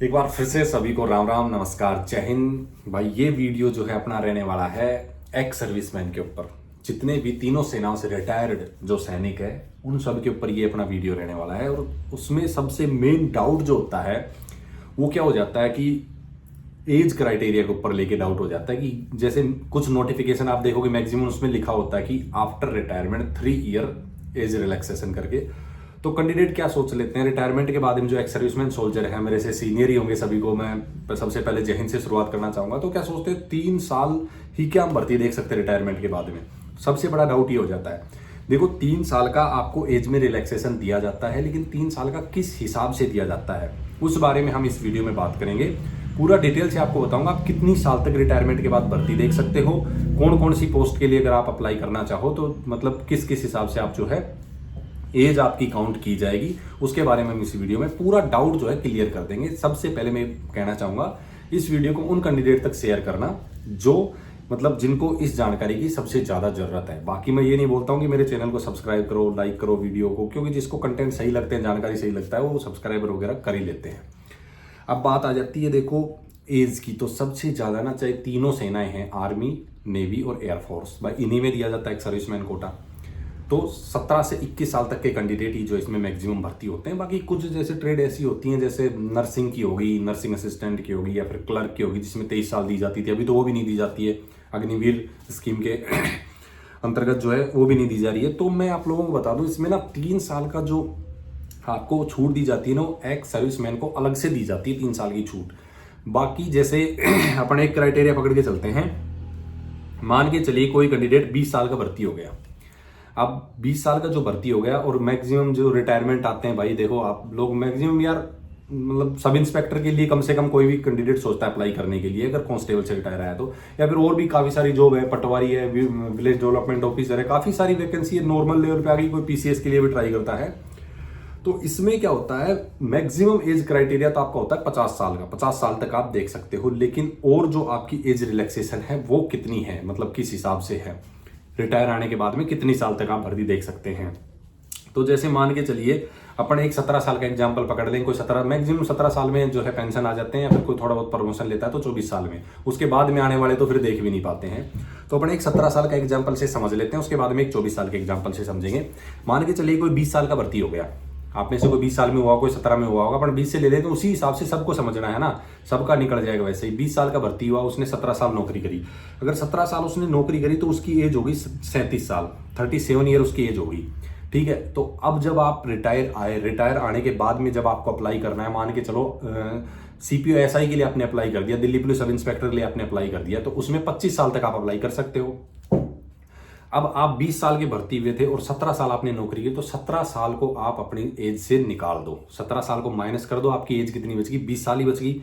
एक बार फिर से सभी को राम राम नमस्कार जय हिंद। भाई ये वीडियो जो है अपना रहने वाला है एक्स सर्विसमैन के ऊपर। जितने भी तीनों सेनाओं से रिटायर्ड जो सैनिक है उन सब के ऊपर ये अपना वीडियो रहने वाला है। और उसमें सबसे मेन डाउट जो होता है वो क्या हो जाता है कि एज क्राइटेरिया के ऊपर लेके डाउट हो जाता है कि जैसे कुछ नोटिफिकेशन आप देखोगे मैक्सिमम उसमें लिखा होता है कि after retirement 3 year age relaxation करके। तो कैंडिडेट क्या सोच लेते हैं रिटायरमेंट के बाद में जो एक्स सर्विसमैन सोल्जर है, मेरे से सीनियर ही होंगे सभी को, मैं सबसे पहले जय हिंद से शुरुआत करना चाहूंगा। तो क्या सोचते हैं 3 साल ही क्या हम भर्ती देख सकते हैं रिटायरमेंट के बाद में? सबसे बड़ा डाउट ये हो जाता है। देखो 3 साल का आपको एज में रिलैक्सेशन दिया जाता है, लेकिन 3 साल का किस हिसाब से दिया जाता है उस बारे में हम इस वीडियो में बात करेंगे। पूरा डिटेल से आपको बताऊंगा आप कितनी साल तक रिटायरमेंट के बाद भर्ती देख सकते हो, कौन कौन सी पोस्ट के लिए अगर आप अप्लाई करना चाहो तो मतलब किस किस हिसाब से आप जो है एज आपकी काउंट की जाएगी, उसके बारे में हम इस वीडियो में पूरा डाउट जो है क्लियर कर देंगे। सबसे पहले मैं कहना चाहूंगा इस वीडियो को उन कैंडिडेट तक शेयर करना जो मतलब जिनको इस जानकारी की सबसे ज्यादा जरूरत है। बाकी मैं ये नहीं बोलता हूं कि मेरे चैनल को सब्सक्राइब करो, लाइक करो वीडियो को, क्योंकि जिसको कंटेंट सही लगते हैं, जानकारी सही लगता है वो सब्सक्राइबर वगैरह कर ही लेते हैं। अब बात आ जाती है देखो एज की, तो सबसे ज्यादा ना चाहे तीनों सेनाएं हैं, आर्मी, नेवी और एयरफोर्स, भाई इन्हीं में दिया जाता है एक सर्विसमैन कोटा। तो 17 से 21 साल तक के कैंडिडेट ही जो इसमें मैक्सिमम भर्ती होते हैं। बाकी कुछ जैसे ट्रेड ऐसी होती हैं जैसे नर्सिंग की होगी, नर्सिंग असिस्टेंट की होगी, या फिर क्लर्क की होगी जिसमें 23 साल दी जाती थी, अभी तो वो भी नहीं दी जाती है। अग्निवीर स्कीम के अंतर्गत जो है वो भी नहीं दी जा रही है। तो मैं आप लोगों को बता दूं इसमें ना 3 साल का जो आपको छूट दी जाती है ना, एक्स सर्विसमैन को अलग से दी जाती है 3 साल की छूट। बाकी जैसे अपन एक क्राइटेरिया पकड़ के चलते हैं, मान के चलिए कोई कैंडिडेट 20 साल का भर्ती हो गया। अब 20 साल का जो भर्ती हो गया और मैक्सिमम जो रिटायरमेंट आते हैं, भाई देखो आप लोग मैक्सिमम यार मतलब सब इंस्पेक्टर के लिए कम से कम कोई भी कैंडिडेट सोचता है अप्लाई करने के लिए अगर कांस्टेबल से रिटायर आया तो, या फिर और भी काफी सारी जॉब है, पटवारी है, विलेज डेवलपमेंट ऑफिसर है, काफी सारी वैकेंसी है, नॉर्मल लेवल पे आ गई, कोई पीसीएस के लिए भी ट्राई करता है। तो इसमें क्या होता है मैक्सिमम एज क्राइटेरिया तो आपका होता है 50 साल का, 50 साल तक आप देख सकते हो। लेकिन और जो आपकी एज रिलैक्सेशन है वो कितनी है, मतलब किस हिसाब से है, रिटायर आने के बाद में कितनी साल तक आप भर्ती देख सकते हैं। तो जैसे मान के चलिए अपन एक 17 साल का एग्जांपल पकड़ लें, कोई 17 मैक्सिमम 17 साल में जो है पेंशन आ जाते हैं, या फिर कोई थोड़ा बहुत प्रमोशन लेता है तो 24 साल में, उसके बाद में आने वाले तो फिर देख भी नहीं पाते हैं। तो अपन एक 17 साल का एग्जाम्पल से समझ लेते हैं, उसके बाद में एक 24 साल के एग्जाम्पल से समझेंगे। मान के चलिए कोई 20 साल का भर्ती हो गया, आप में से कोई 20 साल में हुआ, कोई 17 में हुआ होगा, अपन 20 से ले लें तो उसी हिसाब से सबको समझना है ना, सबका निकल जाएगा। वैसे ही 20 साल का भर्ती हुआ, उसने 17 साल नौकरी करी। अगर 17 साल उसने नौकरी करी तो उसकी एज होगी 37 साल, 37 ईयर उसकी एज होगी। ठीक है, तो अब जब आप रिटायर आए, रिटायर आने के बाद में जब आपको अप्लाई करना है, मान के चलो सीपीओ एसआई के लिए आपने अप्लाई कर दिया, दिल्ली पुलिस सब इंस्पेक्टर के लिए आपने अप्लाई कर दिया, तो उसमें 25 साल तक आप अप्लाई कर सकते हो। अब आप 20 साल के भर्ती हुए थे और 17 साल आपने नौकरी की, तो 17 साल को आप अपनी एज से निकाल दो, 17 साल को माइनस कर दो, आपकी एज कितनी बचगी? 20 साल ही बचगी।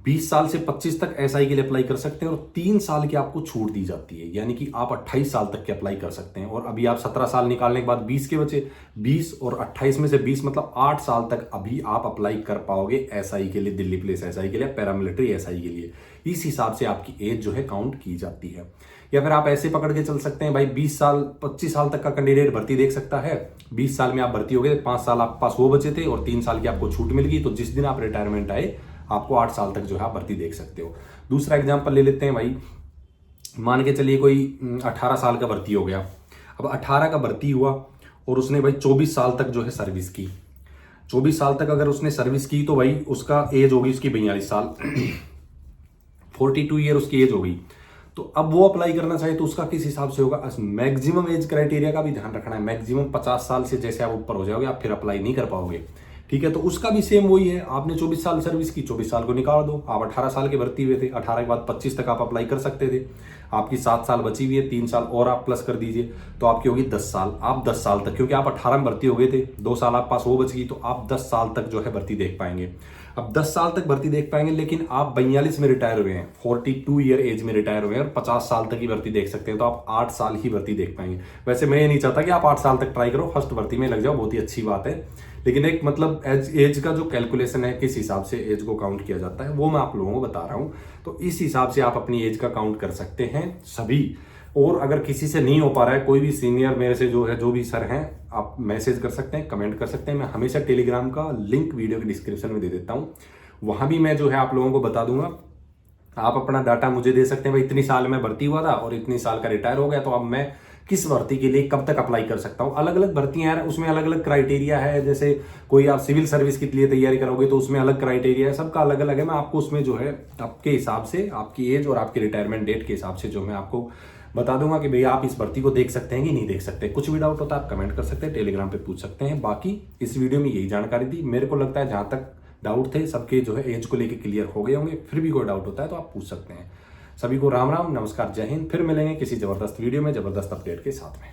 20 साल से 25 तक एसआई के लिए अप्लाई कर सकते हैं और 3 साल की आपको छूट दी जाती है, यानी कि आप 28 साल तक के अप्लाई कर सकते हैं। और अभी आप 17 साल निकालने के बाद 20 के बचे, 20 और 28 में से 20 मतलब 8 साल तक अभी आप अप्लाई कर पाओगे एसआई के लिए, दिल्ली पुलिस एसआई के लिए, पैरामिलिट्री एसआई के लिए। इस हिसाब से आपकी एज जो है काउंट की जाती है। या फिर आप ऐसे पकड़ के चल सकते हैं भाई 20 साल 25 साल तक का कैंडिडेट भर्ती देख सकता है। 20 साल में आप भर्ती हो गए, 5 साल आपके पास वो बचे थे और 3 साल की आपको छूट मिल गई, तो जिस दिन आप रिटायरमेंट आए आपको 8 साल तक जो है भर्ती देख सकते हो। दूसरा एग्जांपल ले लेते हैं भाई, मान के चलिए कोई 18 साल का भर्ती हो गया। अब 18 का भर्ती हुआ और उसने भाई 24 साल तक जो है सर्विस की। 24 साल तक अगर उसने सर्विस की तो भाई उसका एज होगी उसकी 42 साल 42 ईयर उसकी एज होगी। तो अब वो अप्लाई करना चाहे तो उसका किस हिसाब से होगा? मैक्सिमम एज क्राइटेरिया का भी ध्यान रखना है। मैक्सिमम 50 साल से जैसे आप ऊपर हो जाओगे आप फिर अप्लाई नहीं कर पाओगे। ठीक है, तो उसका भी सेम वही है, आपने 24 साल सर्विस की, 24 साल को निकाल दो, आप 18 साल के भर्ती हुए थे, 18 के बाद 25 तक आप अप्लाई कर सकते थे, आपकी 7 साल बची हुई है, 3 साल और आप प्लस कर दीजिए तो आपकी होगी 10 साल। आप 10 साल तक, क्योंकि आप 18 में भर्ती हो गए थे, 2 साल आप पास वो बच गई, तो आप 10 साल तक जो है भर्ती देख पाएंगे। अब 10 साल तक भर्ती देख पाएंगे, लेकिन आप 42 में रिटायर हुए हैं, 42 ईयर एज में रिटायर हुए हैं और 50 साल तक की भर्ती देख सकते हैं, तो आप 8 साल ही भर्ती देख पाएंगे। वैसे मैं ये नहीं चाहता कि आप 8 साल तक ट्राई करो, फर्स्ट भर्ती में लग जाओ, बहुत ही अच्छी बात है, लेकिन एक मतलब एज का जो कैलकुलेशन है, किस हिसाब से एज को काउंट किया जाता है, वो मैं आप लोगों को बता रहा हूं। तो इस हिसाब से आप अपनी एज का काउंट कर सकते हैं सभी। और अगर किसी से नहीं हो पा रहा है, कोई भी सीनियर मेरे से जो है, जो भी सर हैं, आप मैसेज कर सकते हैं, कमेंट कर सकते हैं। मैं हमेशा टेलीग्राम का लिंक वीडियो के डिस्क्रिप्शन में दे देता हूं, वहाँ भी मैं जो है आप लोगों को बता दूंगा। आप अपना डाटा मुझे दे सकते हैं, भाई इतनी साल में भर्ती हुआ था और इतनी साल का रिटायर हो गया, तो अब मैं किस भर्ती के लिए कब तक अप्लाई कर सकता हूँ। अलग अलग भर्तियां हैं, उसमें अलग अलग क्राइटेरिया है। जैसे कोई आप सिविल सर्विस के लिए तैयारी करोगे तो उसमें अलग क्राइटेरिया है, सबका अलग अलग है। मैं आपको उसमें जो है आपके हिसाब से, आपकी एज और आपकी रिटायरमेंट डेट के हिसाब से जो मैं आपको बता दूंगा कि भैया आप इस भर्ती को देख सकते हैं कि नहीं देख सकते। कुछ भी डाउट होता है आप कमेंट कर सकते हैं, टेलीग्राम पे पूछ सकते हैं। बाकी इस वीडियो में यही जानकारी थी। मेरे को लगता है जहां तक डाउट थे सबके जो है एज को लेकर क्लियर हो गए होंगे। फिर भी कोई डाउट होता है तो आप पूछ सकते हैं। सभी को राम राम, नमस्कार, जय हिंद। फिर मिलेंगे किसी जबरदस्त वीडियो में जबरदस्त अपडेट के साथ में।